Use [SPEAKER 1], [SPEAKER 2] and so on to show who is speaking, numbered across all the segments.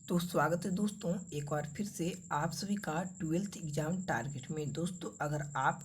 [SPEAKER 1] तो स्वागत है दोस्तों एक बार फिर से आप सभी का ट्वेल्थ एग्ज़ाम टारगेट में। दोस्तों अगर आप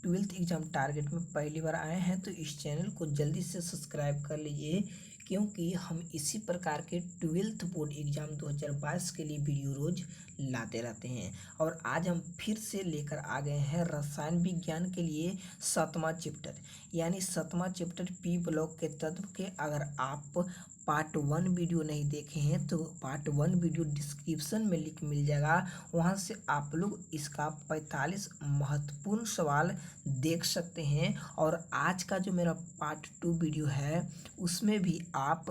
[SPEAKER 1] ट्वेल्थ एग्ज़ाम टारगेट में पहली बार आए हैं तो इस चैनल को जल्दी से सब्सक्राइब कर लीजिए, क्योंकि हम इसी प्रकार के ट्वेल्थ बोर्ड एग्ज़ाम 2022 के लिए वीडियो रोज़ लाते रहते हैं। और आज हम फिर से लेकर आ गए हैं रसायन विज्ञान के लिए 7वां चैप्टर, यानी 7वां चैप्टर पी ब्लॉक के तत्व के। अगर आप पार्ट 1 वीडियो नहीं देखे हैं तो पार्ट 1 वीडियो डिस्क्रिप्शन में लिंक मिल जाएगा, वहां से आप लोग इसका 45 महत्वपूर्ण सवाल देख सकते हैं। और आज का जो मेरा पार्ट 2 वीडियो है उसमें भी आप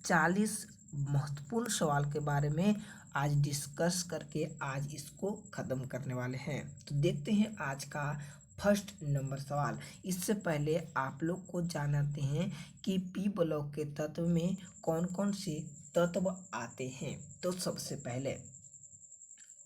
[SPEAKER 1] 40 महत्वपूर्ण सवाल के बारे में आज डिस्कस करके आज इसको ख़त्म करने वाले हैं। तो देखते हैं आज का फर्स्ट नंबर सवाल। इससे पहले आप लोग को जानते हैं कि पी ब्लॉक के तत्व में कौन कौन से तत्व आते हैं। तो सबसे पहले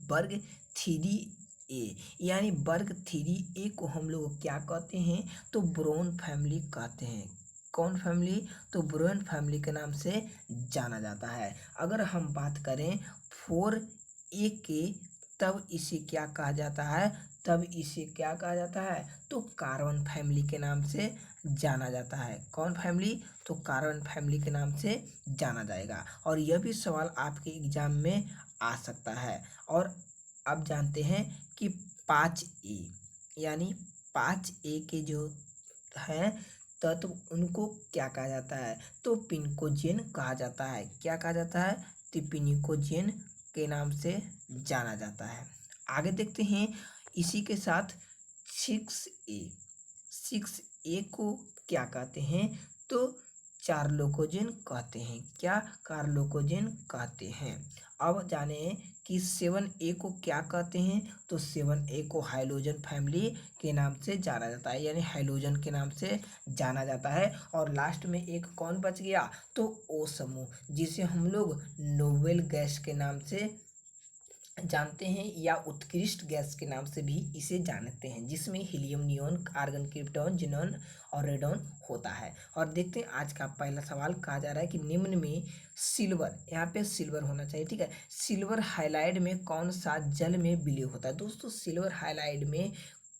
[SPEAKER 1] वर्ग 3A, यानी वर्ग 3A को हम लोग क्या कहते हैं तो बोरोन फैमिली कहते हैं। कौन फैमिली? तो बोरोन फैमिली के नाम से जाना जाता है। अगर हम बात करें 4A के, तब इसे क्या कहा जाता है? तब इसे क्या कहा जाता है? तो कार्बन फैमिली के नाम से जाना जाता है। कौन फैमिली? तो कार्बन फैमिली के नाम से जाना जाएगा। और यह भी सवाल आपके एग्जाम में आ सकता है। और अब जानते हैं कि 5A, यानी 5A के जो हैं तत्व उनको क्या कहा जाता है? तो पिनकोजेन कहा जाता है। क्या कहा जाता है? तो पिनकोजेन के नाम से जाना जाता है। आगे देखते हैं इसी के साथ 6A। 6A को क्या कहते हैं? तो चार्लोकोजेन कहते हैं। क्या? कार्लोकोजेन कहते हैं। अब जाने कि 7A को क्या कहते हैं? तो 7A को हाइड्रोजन फैमिली के नाम से जाना जाता है, यानी हाइड्रोजन के नाम से जाना जाता है। और लास्ट में एक कौन बच गया? तो O समूह, जिसे हम लोग नोबेल गैस के नाम से जानते हैं या उत्कृष्ट गैस के नाम से भी इसे जानते हैं, जिसमें helium, neon, argon, krypton, xenon और रेडॉन होता है। और देखते हैं आज का पहला सवाल। कहा जा रहा है कि निम्न में सिल्वर, यहाँ पे सिल्वर होना चाहिए, ठीक है। सिल्वर हाइलाइड में कौन सा जल में विलय होता है? दोस्तों सिल्वर हाइलाइड में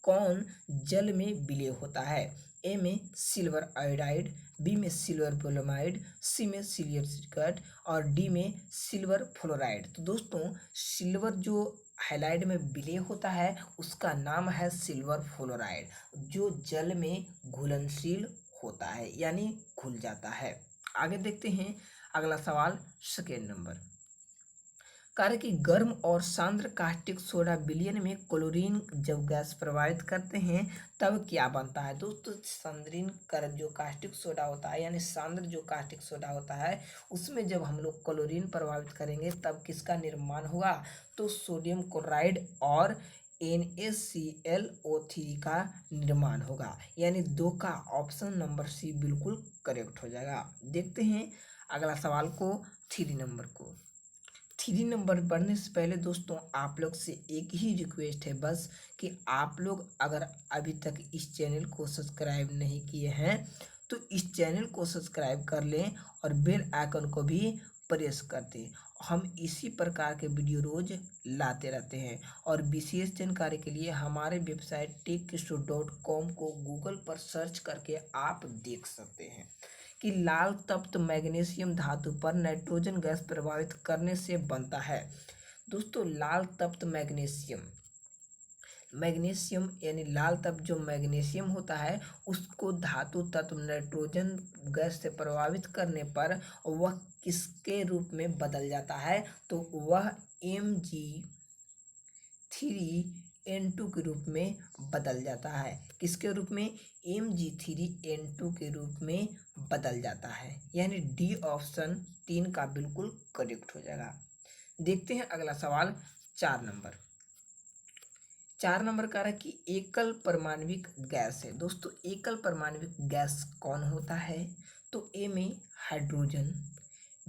[SPEAKER 1] कौन जल में विलय होता है? ए में सिल्वर आयोडाइड, बी में सिल्वर ब्रोमाइड, सी में सिल्वर सिलिकेट और डी में सिल्वर फ्लोराइड। तो दोस्तों सिल्वर जो हाइलाइड में विलय होता है उसका नाम है सिल्वर फ्लोराइड, जो जल में घुलनशील होता है, यानी घुल जाता है। आगे देखते हैं अगला सवाल, सेकेंड नंबर। कार्य की गर्म और सांद्र कास्टिक सोडा विलयन में क्लोरीन जब गैस प्रवाहित करते हैं तब क्या बनता है? दोस्तों सांद्रीन कर जो कास्टिक सोडा होता है, यानी सांद्र जो कास्टिक सोडा होता है उसमें जब हम लोग क्लोरीन प्रभावित करेंगे तब किसका निर्माण होगा? तो सोडियम क्लोराइड और NaClO3 का निर्माण होगा, यानी 2 का ऑप्शन नंबर सी बिल्कुल करेक्ट हो जाएगा। देखते हैं अगला सवाल को, 3 नंबर को। 3 नंबर पढ़ने से पहले दोस्तों आप लोग से एक ही रिक्वेस्ट है बस, कि आप लोग अगर अभी तक इस चैनल को सब्सक्राइब नहीं किए हैं तो इस चैनल को सब्सक्राइब कर लें और बेल आइकन को भी प्रेस कर दें। हम इसी प्रकार के वीडियो रोज लाते रहते हैं। और विशेष जानकारी के लिए हमारे वेबसाइट techstudent.com को गूगल पर सर्च करके आप देख सकते हैं कि लाल तत्व मैग्नीशियम धातु पर नाइट्रोजन गैस प्रभावित करने से बनता है। दोस्तों लाल तत्व मैग्नीशियम, मैग्नीशियम यानी लाल तत्व जो मैग्नीशियम होता है उसको धातु तत्व नाइट्रोजन गैस से प्रभावित करने पर वह किसके रूप में बदल जाता है? तो वह Mg3N2 के रूप में बदल जाता है। किसके रूप में? Mg3N2 के रूप में बदल जाता है, यानी डी ऑप्शन 3 का बिल्कुल करेक्ट हो जाएगा। देखते हैं अगला सवाल, 4 नंबर। 4 नंबर का रहा कि एकल परमाणविक गैस है। दोस्तों एकल परमाणविक गैस कौन होता है? तो ए में हाइड्रोजन,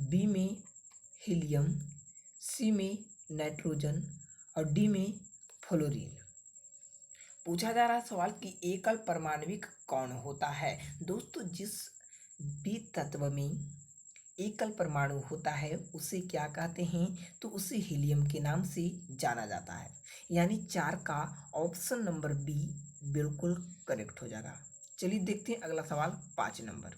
[SPEAKER 1] बी में हीलियम, सी में नाइट्रोजन और डी में फ्लोरीन। पूछा जा रहा सवाल कि एकल परमाणविक कौन होता है? दोस्तों जिस भी तत्व में एकल परमाणु होता है उसे क्या कहते हैं, तो उसे हीलियम के नाम से जाना जाता है। यानी 4 का ऑप्शन नंबर बी बिल्कुल करेक्ट हो जाएगा। चलिए देखते हैं अगला सवाल 5 नंबर।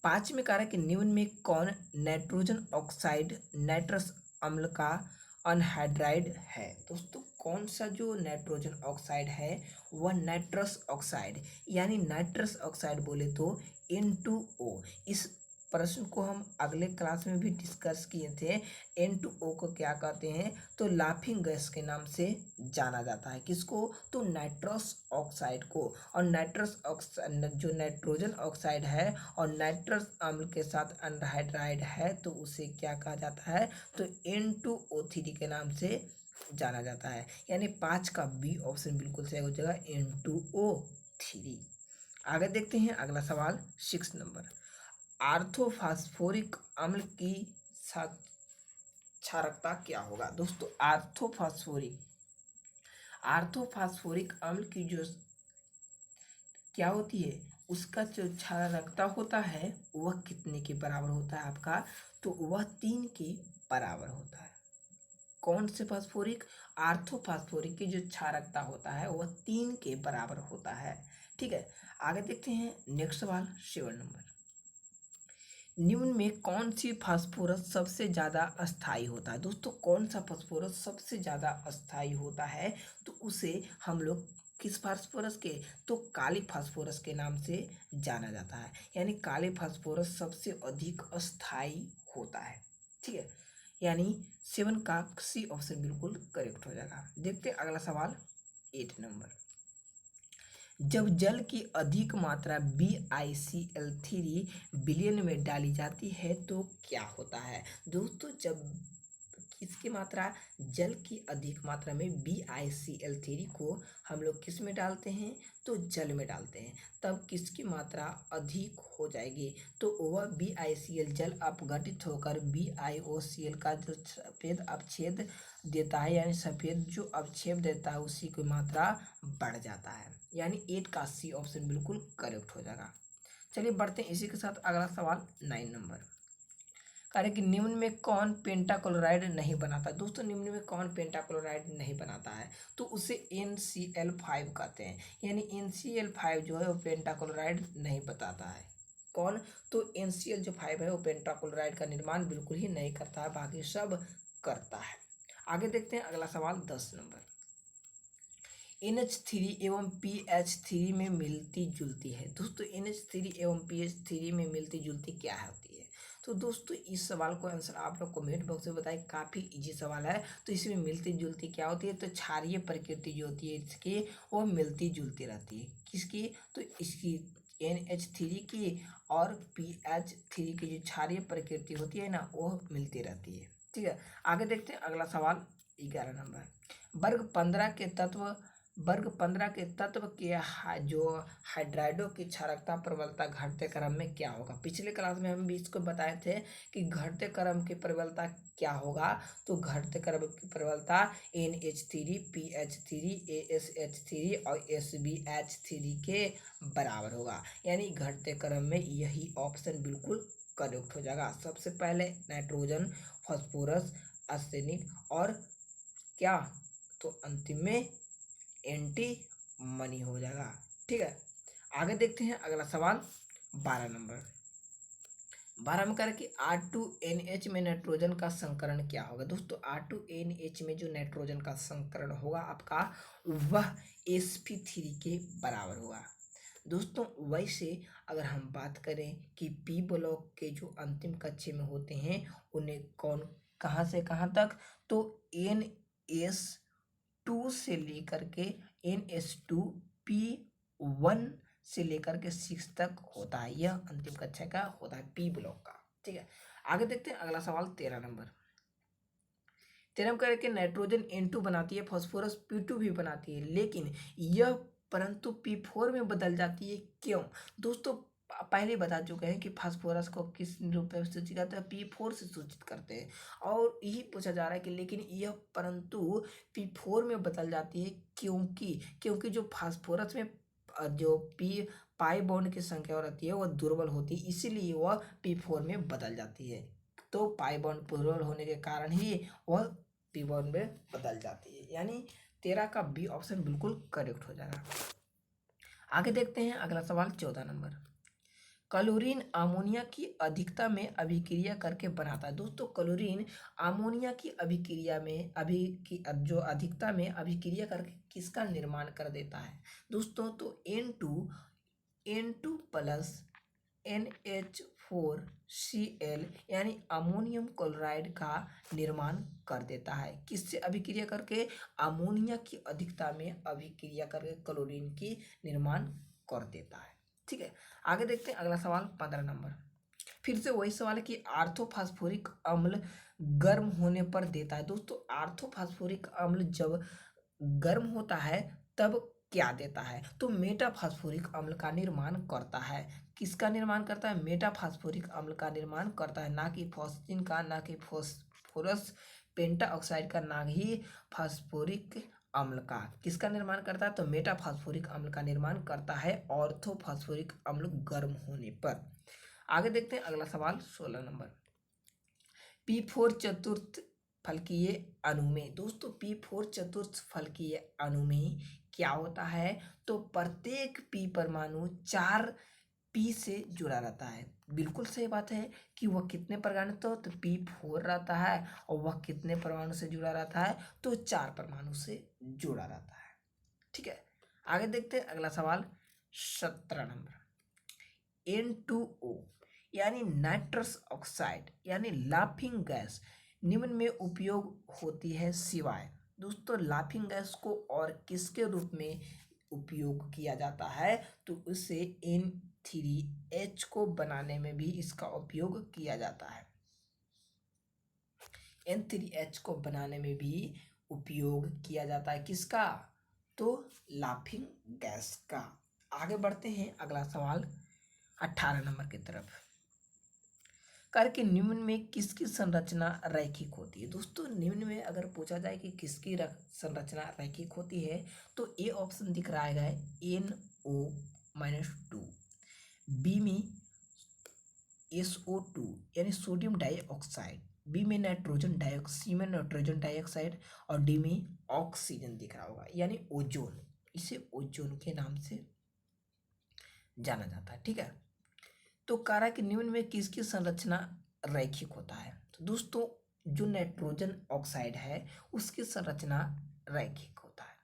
[SPEAKER 1] 5 में कह रहा है कि निम्न में कौन नाइट्रोजन ऑक्साइड नाइट्रस अम्ल का अनहाइड्राइड है। दोस्तों कौन सा जो नाइट्रोजन ऑक्साइड है वह नाइट्रस ऑक्साइड, यानी नाइट्रस ऑक्साइड बोले तो N2O। इस प्रश्न को हम अगले क्लास में भी डिस्कस किए थे। N2O को क्या कहते हैं, तो लाफिंग गैस के नाम से जाना जाता है। किसको, तो नाइट्रस ऑक्साइड को। और नाइट्रस ऑक्साइड जो नाइट्रोजन ऑक्साइड है और नाइट्रस अम्ल के साथ अनहाइड्राइड है तो उसे क्या कहा जाता है, तो N2O3 के नाम से जाना जाता है। यानी 5 का बी ऑप्शन बिल्कुल सही हो जाएगा, N2O3। आगे देखते हैं अगला सवाल 6 नंबर। आर्थोफास्फोरिक अम्ल की क्षारकता क्या होगा। दोस्तों आर्थोफास्फोरिक अम्ल की जो क्या होती है, उसका जो क्षारकता होता है वह कितने के बराबर होता है आपका, तो वह 3 के बराबर होता है। कौन से फास्फोरिक, आर्थोफास्फोरिक की जो क्षारकता होता है वह 3 के बराबर होता है। ठीक है, आगे देखते हैं नेक्स्ट सवाल 7 नंबर। निम्न में कौन सी फास्फोरस सबसे ज़्यादा अस्थायी होता है। दोस्तों कौन सा फास्फोरस सबसे ज़्यादा अस्थायी होता है, तो उसे हम लोग किस फास्फोरस के, तो काली फास्फोरस के नाम से जाना जाता है। यानी काले फास्फोरस सबसे अधिक अस्थायी होता है। ठीक है, यानी 7 का सी ऑप्शन बिल्कुल करेक्ट हो जाएगा। देखते हैं अगला सवाल 8 नंबर। जब जल की अधिक मात्रा BiCl3 विलयन में डाली जाती है तो क्या होता है। दोस्तों जब किसकी मात्रा, जल की अधिक मात्रा में BiCl3 को हम लोग किस में डालते हैं, तो जल में डालते हैं, तब किसकी मात्रा अधिक हो जाएगी, तो वह BiCl जल अपघटित होकर BiOCl का जो सफेद अवच्छेद देता है, यानी सफेद जो अवक्षेप देता है उसी की मात्रा बढ़ जाता है। यानी 8 का सी ऑप्शन बिल्कुल करेक्ट हो जाएगा। चलिए बढ़ते हैं इसी के साथ अगला सवाल 9 नंबर। कार्य कि निम्न में कौन पेंटाक्लोराइड नहीं बनाता। दोस्तों निम्न में कौन पेंटाक्लोराइड नहीं बनाता है, तो उसे NCl5 कहते हैं। यानी NCl5 जो है वो पेंटाक्लोराइड नहीं बताता है। कौन, तो NCl जो 5 है वो पेंटाक्लोराइड का निर्माण बिल्कुल ही नहीं करता है, बाकी सब करता है। आगे देखते हैं अगला सवाल 10 नंबर। NH3 एवं PH3 में मिलती जुलती है। दोस्तों NH3 एवं PH3 में मिलती जुलती क्या होती है, तो दोस्तों इस सवाल को आंसर आप लोग कमेंट बॉक्स में बताएं, काफ़ी इजी सवाल है। तो इसमें मिलती जुलती क्या होती है, तो क्षारीय प्रकृति जो होती है इसकी वो मिलती जुलती रहती है। किसकी, तो इसकी NH3 की और PH3 की जो क्षारीय प्रकृति होती है ना वो मिलती रहती है। ठीक है, आगे देखते हैं अगला सवाल 11 नंबर। वर्ग 15 के तत्व के जो हाइड्राइडो की क्षारकता प्रबलता घटते क्रम में क्या होगा। पिछले क्लास में हम भी इसको बताए थे कि घटते क्रम की प्रबलता क्या होगा, तो घटते क्रम की प्रबलता NH3 PH3 ASH3 और SbH3 के बराबर होगा। यानी घटते क्रम में यही ऑप्शन बिल्कुल करेक्ट हो जाएगा। सबसे पहले नाइट्रोजन, फास्फोरस, आर्सेनिक और क्या, तो अंतिम में एंटीमनी हो जाएगा। ठीक है, आगे देखते हैं अगला सवाल 12 नंबर। 12 में कह रहा है कि R2NH में नाइट्रोजन का संकरण क्या होगा। दोस्तों R2NH में जो नाइट्रोजन का संकरण होगा आपका वह sp3 के बराबर होगा। दोस्तों वैसे अगर हम बात करें कि P ब्लॉक के जो अंतिम कक्षे में होते हैं उन्हें कौन कहाँ से कहाँ तक, तो NS2 से लेकर के NS2P1 से लेकर के 6 तक होता है। यह अंतिम कक्षा का होता है P ब्लॉक का। ठीक है, आगे देखते हैं अगला सवाल 13 नंबर। 13 में कह रहे कि नाइट्रोजन N2 बनाती है, फास्फोरस P2 भी बनाती है, लेकिन यह परंतु P4 में बदल जाती है, क्यों। दोस्तों पहले बता चुके हैं कि फास्फोरस को किस रूप में सूचित करते हैं, P4 से सूचित करते हैं। और यही पूछा जा रहा है कि लेकिन यह परंतु P4 में बदल जाती है क्योंकि जो फास्फोरस में जो पाई बॉन्ड की संख्या रहती है वह दुर्बल होती है, इसीलिए वह P4 में बदल जाती है। तो पाई बॉन्ड दुर्बल होने के कारण ही वह P बॉन्ड में बदल जाती है, यानी 13 का बी ऑप्शन बिल्कुल करेक्ट हो जाएगा। आगे देखते हैं अगला सवाल 14 नंबर। क्लोरीन अमोनिया की अधिकता में अभिक्रिया करके बनाता है। दोस्तों क्लोरीन अमोनिया की अभिक्रिया में जो अधिकता में अभिक्रिया करके किसका निर्माण कर देता है दोस्तों? तो N2 प्लस NH4Cl यानी अमोनियम क्लोराइड का निर्माण कर देता है। किससे अभिक्रिया करके? अमोनिया की अधिकता में अभिक्रिया करके क्लोरीन की निर्माण कर देता है। ठीक है, आगे देखते हैं अगला सवाल 15 नंबर। फिर से वही सवाल है कि आर्थोफास्फोरिक अम्ल गर्म होने पर देता है। दोस्तों आर्थोफास्फोरिक अम्ल जब गर्म होता है तब क्या देता है? तो मेटाफास्फोरिक अम्ल का निर्माण करता है। किसका निर्माण करता है? मेटाफास्फोरिक अम्ल का निर्माण करता है, ना कि फॉस्फिन का, ना कि फॉस्फोरस पेंटाऑक्साइड का, ना ही फास्फोरिक अम्ल का। किसका निर्माण करता है? तो मेटाफास्फोरिक अम्ल का निर्माण करता है ऑर्थोफास्फोरिक अम्ल गर्म होने पर। आगे देखते हैं अगला सवाल 16 नंबर। P4 चतुर्थ फलकीय अणु में, दोस्तों P4 चतुर्थ फलकीय अणु में क्या होता है? तो प्रत्येक P परमाणु 4 P से जुड़ा रहता है। बिल्कुल सही बात है कि वह कितने परमाणु, तो P4 रहता है, और वह कितने परमाणु से जुड़ा रहता है? तो 4 परमाणु से जुड़ा रहता है। ठीक है, आगे देखते हैं अगला सवाल 17 नंबर। N2O यानी नाइट्रस ऑक्साइड यानी लाफिंग गैस निम्न में उपयोग होती है सिवाय, दोस्तों लाफिंग गैस को और किसके रूप में उपयोग किया जाता है? तो उसे N3H को बनाने में भी इसका उपयोग किया जाता है। N3H को बनाने में भी उपयोग किया जाता है, किसका? तो लाफिंग गैस का। आगे बढ़ते हैं अगला सवाल 18 नंबर की तरफ। कार्य के निम्न में किसकी संरचना रैखिक होती है? दोस्तों निम्न में अगर पूछा जाए कि किसकी संरचना रैखिक होती है तो ए ऑप्शन दिख रहा है NO-2, बी में SO2 यानी सोडियम डाइऑक्साइड, बी में नाइट्रोजन डाइऑक्साइड, सी में नाइट्रोजन डाइऑक्साइड, और डी में ऑक्सीजन दिख रहा होगा यानी ओजोन। इसे ओजोन के नाम से जाना जाता है। ठीक है, तो कारक के निम्न में किसकी संरचना रैखिक होता है? तो दोस्तों जो नाइट्रोजन ऑक्साइड है उसकी संरचना रैखिक होता है।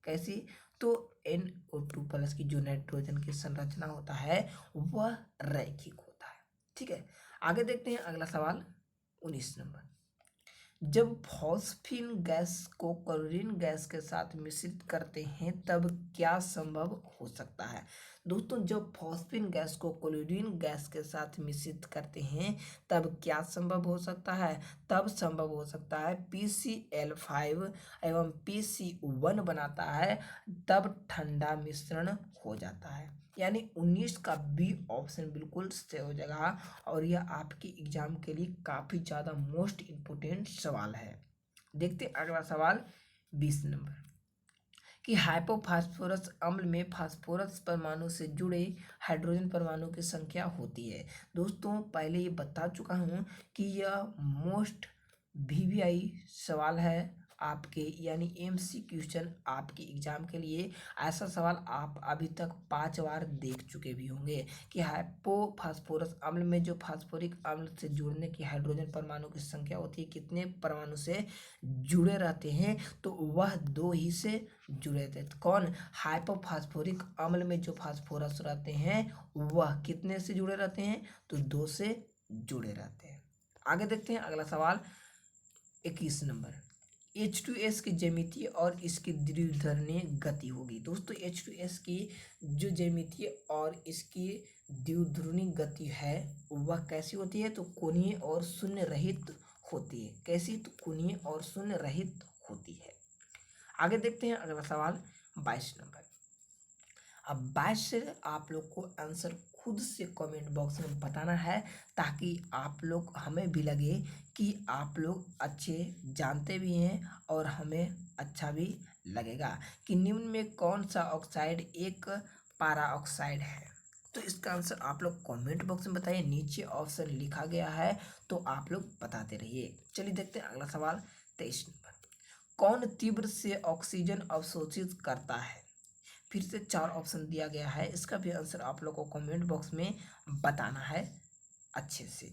[SPEAKER 1] कैसी? तो NO2 प्लस की जो नाइट्रोजन की संरचना होता है वह रैखिक होता है। ठीक है, आगे देखते हैं अगला सवाल 19 नंबर। जब फॉस्फिन गैस को क्लोरीन गैस के साथ मिश्रित करते हैं तब क्या संभव हो सकता है? दोस्तों जब फॉस्फिन गैस को क्लोरीन गैस के साथ मिश्रित करते हैं तब क्या संभव हो सकता है? तब संभव हो सकता है PCl5 एवं PC1 बनाता है, तब ठंडा मिश्रण हो जाता है। यानी 19 का बी ऑप्शन बिल्कुल सही हो जाएगा, और यह आपके एग्जाम के लिए काफ़ी ज़्यादा मोस्ट इम्पोर्टेंट सवाल है। देखते अगला सवाल 20 नंबर कि हाइपोफास्फोरस अम्ल में फास्फोरस परमाणु से जुड़े हाइड्रोजन परमाणु की संख्या होती है। दोस्तों पहले ये बता चुका हूँ कि यह मोस्ट VVI सवाल है आपके, यानी MCQ आपके एग्जाम के लिए। ऐसा सवाल आप अभी तक 5 बार देख चुके भी होंगे कि हाइपोफास्फोरस अम्ल में जो फास्फोरिक अम्ल से जुड़ने की हाइड्रोजन परमाणु की संख्या होती है, कितने परमाणु से जुड़े रहते हैं? तो वह 2 ही से जुड़े रहते हैं। कौन? हाइपोफास्फोरिक अम्ल में जो फास्फोरस रहते हैं वह कितने से जुड़े रहते हैं? तो 2 से जुड़े रहते हैं। आगे देखते हैं अगला सवाल 21 नंबर। H2S की ज्यामितीय और इसकी द्विध्रुवीय गति होगी। दोस्तों H2S की जो ज्यामितीय और इसकी द्विध्रुवीय गति है वह कैसी होती है? तो कोणीय और शून्य रहित होती है। कैसी? तो कोणीय और शून्य रहित होती है। आगे देखते हैं अगला सवाल 22 नंबर। अब 22 से आप लोग को आंसर खुद से कमेंट बॉक्स में बताना है, ताकि आप लोग हमें भी लगे कि आप लोग अच्छे जानते भी हैं और हमें अच्छा भी लगेगा कि निम्न में कौन सा ऑक्साइड एक पारा ऑक्साइड है। तो इसका आंसर आप लोग कमेंट बॉक्स में बताइए, नीचे ऑप्शन लिखा गया है तो आप लोग बताते रहिए। चलिए देखते हैं अगला सवाल 23 नंबर। कौन तीव्र से ऑक्सीजन अवशोषित करता है? फिर से 4 ऑप्शन दिया गया है, इसका भी आंसर आप लोग को कमेंट बॉक्स में बताना है अच्छे से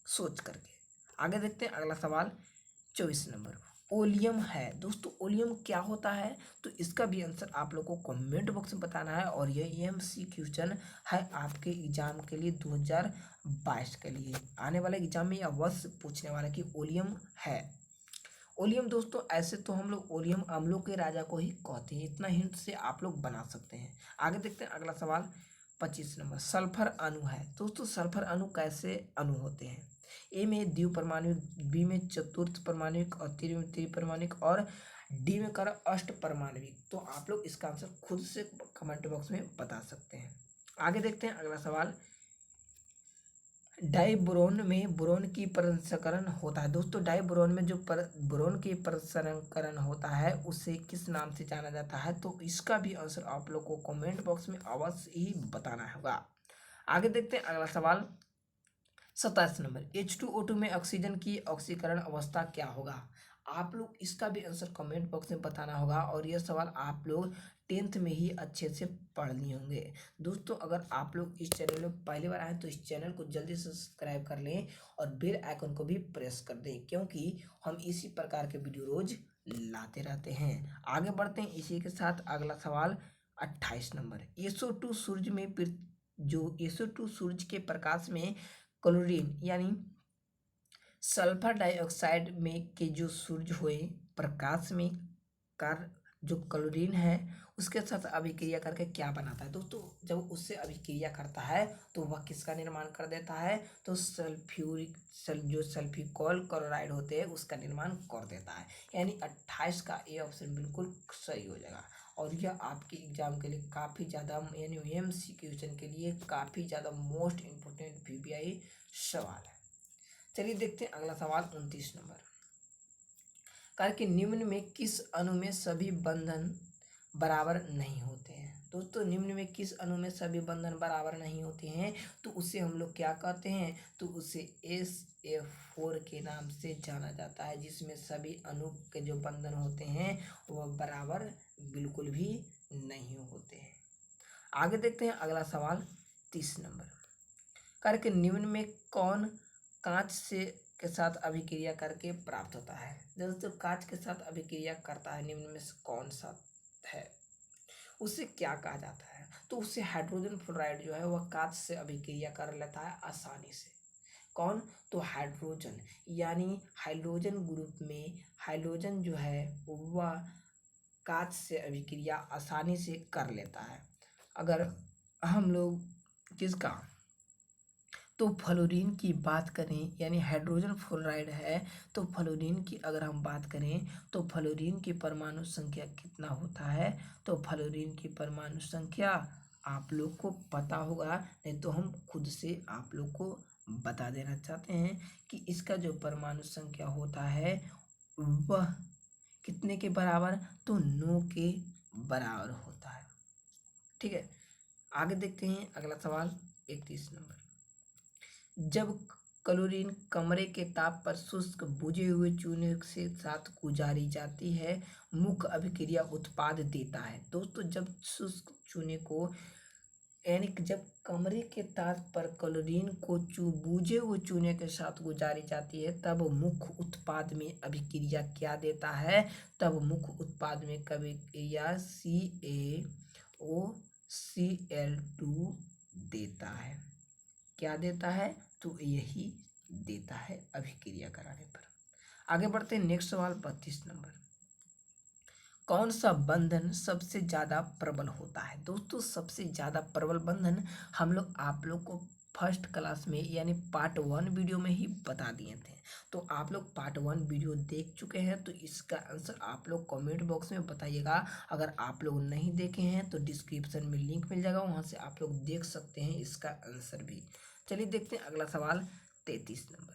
[SPEAKER 1] सोच करके। आगे देखते हैं अगला सवाल 24 नंबर। ओलियम है दोस्तों, ओलियम क्या होता है? तो इसका भी आंसर आप लोग को कमेंट बॉक्स में बताना है। और ये एमसी क्वेश्चन है आपके एग्जाम के लिए 2022 के लिए आने वाले एग्जाम में, या वर्ष पूछने वाला कि ओलियम है। ओलियम दोस्तों, ऐसे तो हम लोग ओलियम अम्लों के राजा को ही कहते हैं, इतना हिंट से आप लोग बना सकते हैं। आगे देखते हैं अगला सवाल 25 नंबर। सल्फर अणु है दोस्तों, सल्फर अणु कैसे अणु होते हैं? ए में द्विपरमाणुक, बी में चतुर्थ परमाणुक, और त्रिपरमाणुक, और डी में कर अष्ट परमाणुक। तो आप लोग इसका आंसर खुद से कमेंट बॉक्स में बता सकते हैं। आगे देखते हैं अगला सवाल। डाइब्रोन में बोरोन की प्रसंस्करण होता है दोस्तों, डाइब्रोन में जो बोरोन की प्रसंस्करण होता है उसे किस नाम से जाना जाता है? तो इसका भी आंसर आप लोग को कमेंट बॉक्स में अवश्य ही बताना होगा। आगे देखते हैं अगला सवाल 27 नंबर। H2O2 में ऑक्सीजन की ऑक्सीकरण अवस्था क्या होगा? आप लोग इसका भी आंसर कमेंट बॉक्स में बताना होगा। और यह सवाल आप लोग 10th में ही अच्छे से पढ़ लिए होंगे दोस्तों। अगर आप लोग इस चैनल में पहली बार आए तो इस चैनल को जल्दी से सब्सक्राइब कर लें और बेल आइकन को भी प्रेस कर दें, क्योंकि हम इसी प्रकार के वीडियो रोज लाते रहते हैं। आगे बढ़ते हैं इसी के साथ अगला सवाल 28 नंबर। SO2 सूर्य में जो SO2 सूरज के प्रकाश में क्लोरीन यानी सल्फर डाइऑक्साइड में के जो सूर्य हुए प्रकाश में कर जो क्लोरीन है उसके साथ अभिक्रिया करके क्या बनाता है दोस्तों? जब उससे अभिक्रिया करता है तो वह किसका निर्माण कर देता है? तो जो सल्फिकॉल क्लोराइड होते हैं उसका निर्माण कर देता है। यानी 28 का ए ऑप्शन बिल्कुल सही हो जाएगा। और यह आपके एग्जाम के लिए काफ़ी ज़्यादा यानी एमसी क्वेश्चन के लिए काफ़ी ज़्यादा मोस्ट इम्पोर्टेंट वीवीआई सवाल है। चलिए देखते हैं अगला सवाल 29 नंबर। कार्य के निम्न में किस अणु में सभी बंधन बराबर नहीं होते हैं? दोस्तों, निम्न में किस अणु में सभी बंधन बराबर नहीं होते हैं? तो उसे हम लोग क्या कहते हैं? तो उसे SF4 के नाम से जाना जाता है, जिसमें सभी अणु के जो बंधन होते हैं वह बराबर बिल्कुल भी नहीं होते हैं। आगे देखते हैं अगला सवाल 30 नंबर। कार्य के निम्न में कौन कांच से के साथ अभिक्रिया करके प्राप्त होता है? दोस्तों, कांच के साथ अभिक्रिया करता है निम्न में से कौन सा है? उसे क्या कहा जाता है? तो उससे हाइड्रोजन फ्लोराइड जो है वह कांच से अभिक्रिया कर लेता है आसानी से। कौन? तो हाइड्रोजन, यानी हाइड्रोजन ग्रुप में हाइड्रोजन जो है वह कांच से अभिक्रिया आसानी से कर लेता है। अगर हम लोग किसका तो फ्लोरीन की बात करें, यानी हाइड्रोजन फ्लोराइड है, तो फ्लोरीन की अगर हम बात करें तो फ्लोरीन की परमाणु संख्या कितना होता है? तो फ्लोरीन की परमाणु संख्या आप लोग को पता होगा, नहीं तो हम खुद से आप लोग को बता देना चाहते हैं कि इसका जो परमाणु संख्या होता है वह कितने के बराबर? तो 9 के बराबर होता है। ठीक है, आगे देखते हैं अगला सवाल 31 नंबर। जब क्लोरीन कमरे के ताप पर शुष्क बुझे हुए चूने से साथ गुजारी जाती है मुख्य अभिक्रिया उत्पाद देता है। दोस्तों, जब शुष्क चूने को यानी कि जब कमरे के ताप पर क्लोरीन को बुझे हुए चूने के साथ गुजारी जाती है तब मुख्य उत्पाद में अभिक्रिया क्या देता है? तब मुख्य उत्पाद में अभिक्रिया CaOCl2 देता है। क्या देता है? तो यही देता है अभिक्रिया कराने पर। आगे बढ़ते हैं नेक्स्ट सवाल 32 नंबर। कौन सा बंधन सबसे ज़्यादा प्रबल होता है? दोस्तों, सबसे ज़्यादा प्रबल बंधन हम लोग आप लोग को फर्स्ट क्लास में यानी पार्ट 1 वीडियो में ही बता दिए थे। तो आप लोग पार्ट 1 वीडियो देख चुके हैं तो इसका आंसर आप लोग कमेंट बॉक्स में बताइएगा। अगर आप लोग नहीं देखे हैं तो डिस्क्रिप्शन में लिंक मिल जाएगा, वहाँ से आप लोग देख सकते हैं इसका आंसर भी। चलिए देखते हैं अगला सवाल 33 नंबर।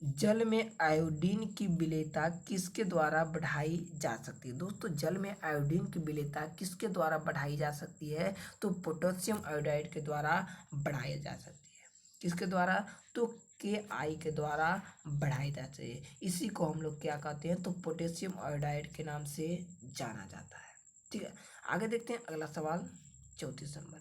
[SPEAKER 1] जल में आयोडीन की विलेयता किसके द्वारा बढ़ाई जा सकती है? दोस्तों जल में आयोडीन की विलेयता किसके द्वारा बढ़ाई जा सकती है? तो पोटेशियम आयोडाइड के द्वारा बढ़ाई जा सकती है। किसके द्वारा? तो KI के द्वारा बढ़ाई जा सकती है। इसी को हम लोग क्या कहते हैं? तो पोटेशियम आयोडाइड के नाम से जाना जाता है। ठीक है, आगे देखते हैं अगला सवाल 34 नंबर।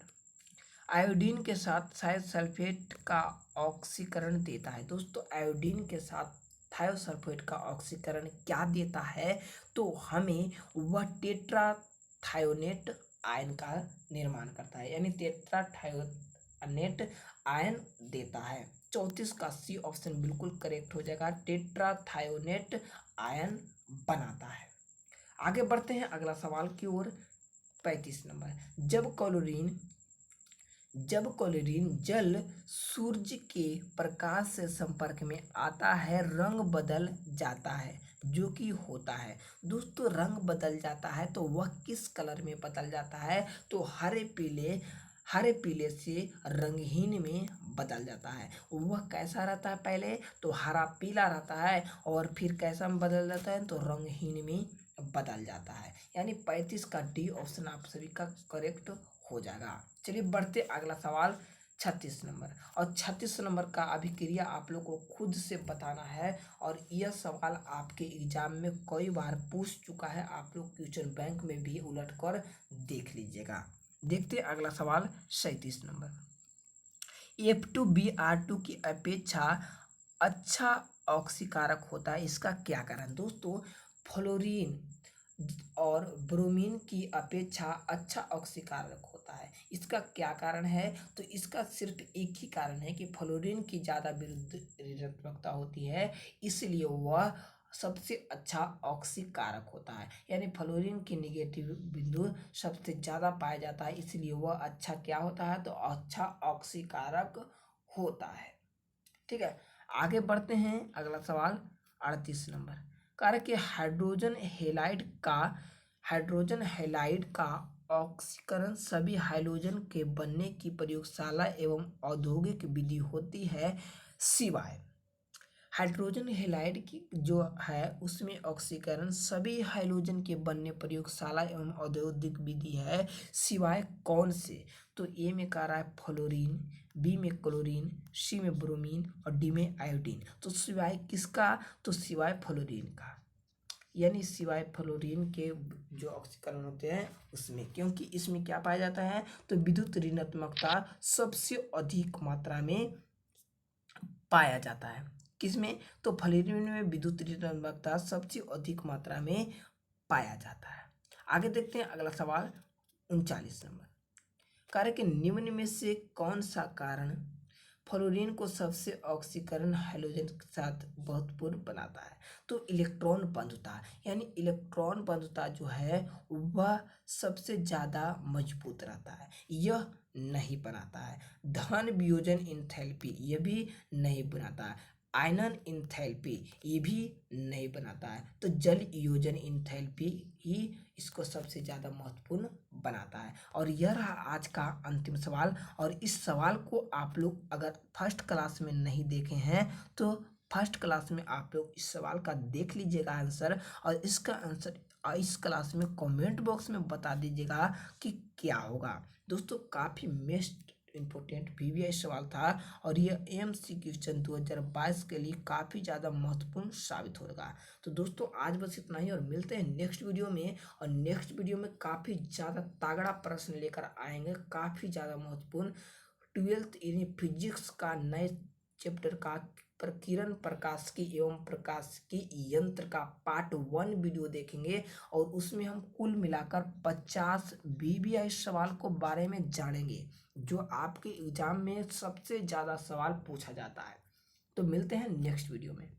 [SPEAKER 1] आयोडीन के साथ थायोसल्फेट का ऑक्सीकरण देता है। दोस्तों आयोडीन के साथ थायोसल्फेट का ऑक्सीकरण क्या देता है? तो हमें वह टेट्राथायोनेट आयन का निर्माण करता है, यानी टेट्राथायोनेट आयन देता है। 34 का सी ऑप्शन बिल्कुल करेक्ट हो जाएगा, टेट्राथायोनेट आयन बनाता है। आगे बढ़ते हैं अगला सवाल की ओर 35 नंबर। जब क्लोरीन जल सूर्य के प्रकाश से संपर्क में आता है रंग बदल जाता है, जो कि होता है। दोस्तों रंग बदल जाता है तो वह किस कलर में बदल जाता है? तो हरे पीले से रंगहीन में बदल जाता है। वह कैसा रहता है? पहले तो हरा पीला रहता है और फिर कैसा में बदल जाता है? तो रंगहीन में बदल जाता है। यानी 35 का डी ऑप्शन आप सभी का करेक्ट हो जाएगा। चलिए बढ़ते अगला सवाल 36 नंबर। और 36 नंबर का अभिक्रिया आप लोग को खुद से बताना है, और यह सवाल आपके एग्जाम में कई बार पूछ चुका है। आप लोग क्वेश्चन बैंक में भी उलट कर देख लीजिएगा। देखते अगला सवाल 37 नंबर। F2Br2 की अपेक्षा अच्छा ऑक्सीकारक होता है, इसका क्या कारण? दोस्तों फ्लोरीन और ब्रोमीन की अपेक्षा अच्छा ऑक्सीकारक होता है, इसका क्या कारण है? तो इसका सिर्फ एक ही कारण है कि फ्लोरीन की ज़्यादा विरुद्ध ऋणात्मकता होती है, इसलिए वह सबसे अच्छा ऑक्सीकारक होता है। यानी फ्लोरीन की निगेटिव बिंदु सबसे ज़्यादा पाया जाता है, इसलिए वह अच्छा क्या होता है? तो अच्छा ऑक्सीकारक होता है। ठीक है, आगे बढ़ते हैं अगला सवाल 38 नंबर। कार्य के हाइड्रोजन हैलाइड का ऑक्सीकरण सभी हाइड्रोजन के बनने की प्रयोगशाला एवं औद्योगिक विधि होती है, सिवाय हाइड्रोजन हैलाइड की जो है उसमें ऑक्सीकरण सभी हाइड्रोजन के बनने प्रयोगशाला एवं औद्योगिक विधि है, सिवाय कौन से? तो ए में कह रहा है फ्लोरीन, बी में क्लोरीन, सी में ब्रोमीन और डी में आयोडीन। तो सिवाय किसका? तो सिवाय फ्लोरीन का, यानी सिवाय फ्लोरीन के जो ऑक्सीकरण होते हैं उसमें, क्योंकि इसमें क्या पाया जाता है? तो विद्युत ऋणात्मकता सबसे अधिक मात्रा में पाया जाता है। किसमें? तो फ्लोरीन में विद्युत ऋणात्मकता सबसे अधिक मात्रा में पाया जाता है। आगे देखते हैं अगला सवाल 39 नंबर। कार्य के निम्न में से कौन सा कारण फ्लोरीन को सबसे ऑक्सीकरण हाइड्रोजन के साथ बहुत पूर्ण बनाता है? तो इलेक्ट्रॉन बंधुता, यानी इलेक्ट्रॉन बंधुता जो है वह सबसे ज़्यादा मजबूत रहता है, यह नहीं बनाता है। धन वियोजन इंथैल्पी यह भी नहीं बनाता है। आयनन इंथैल्पी ये भी नहीं बनाता है। तो जल योजन इंथैल्पी ही इसको सबसे ज़्यादा महत्वपूर्ण बनाता है। और यह रहा आज का अंतिम सवाल, और इस सवाल को आप लोग अगर फर्स्ट क्लास में नहीं देखे हैं तो फर्स्ट क्लास में आप लोग इस सवाल का देख लीजिएगा आंसर, और इसका आंसर इस क्लास में कमेंट बॉक्स में बता दीजिएगा कि क्या होगा। दोस्तों काफ़ी बेस्ट इम्पोर्टेंट VVI सवाल था, और यह MCQ 2022 के लिए काफ़ी ज़्यादा महत्वपूर्ण साबित होगा। तो दोस्तों आज बस इतना ही, और मिलते हैं नेक्स्ट वीडियो में। और नेक्स्ट वीडियो में काफ़ी ज़्यादा तगड़ा प्रश्न लेकर आएंगे, काफ़ी ज़्यादा महत्वपूर्ण 12th यानी फिजिक्स का नए चैप्टर का प्रकीर्णन प्रकाशिकी एवं प्रकाशिकी यंत्र का पार्ट 1 वीडियो देखेंगे, और उसमें हम कुल मिलाकर 50 VVI सवाल को बारे में जानेंगे जो आपके एग्जाम में सबसे ज़्यादा सवाल पूछा जाता है। तो मिलते हैं नेक्स्ट वीडियो में।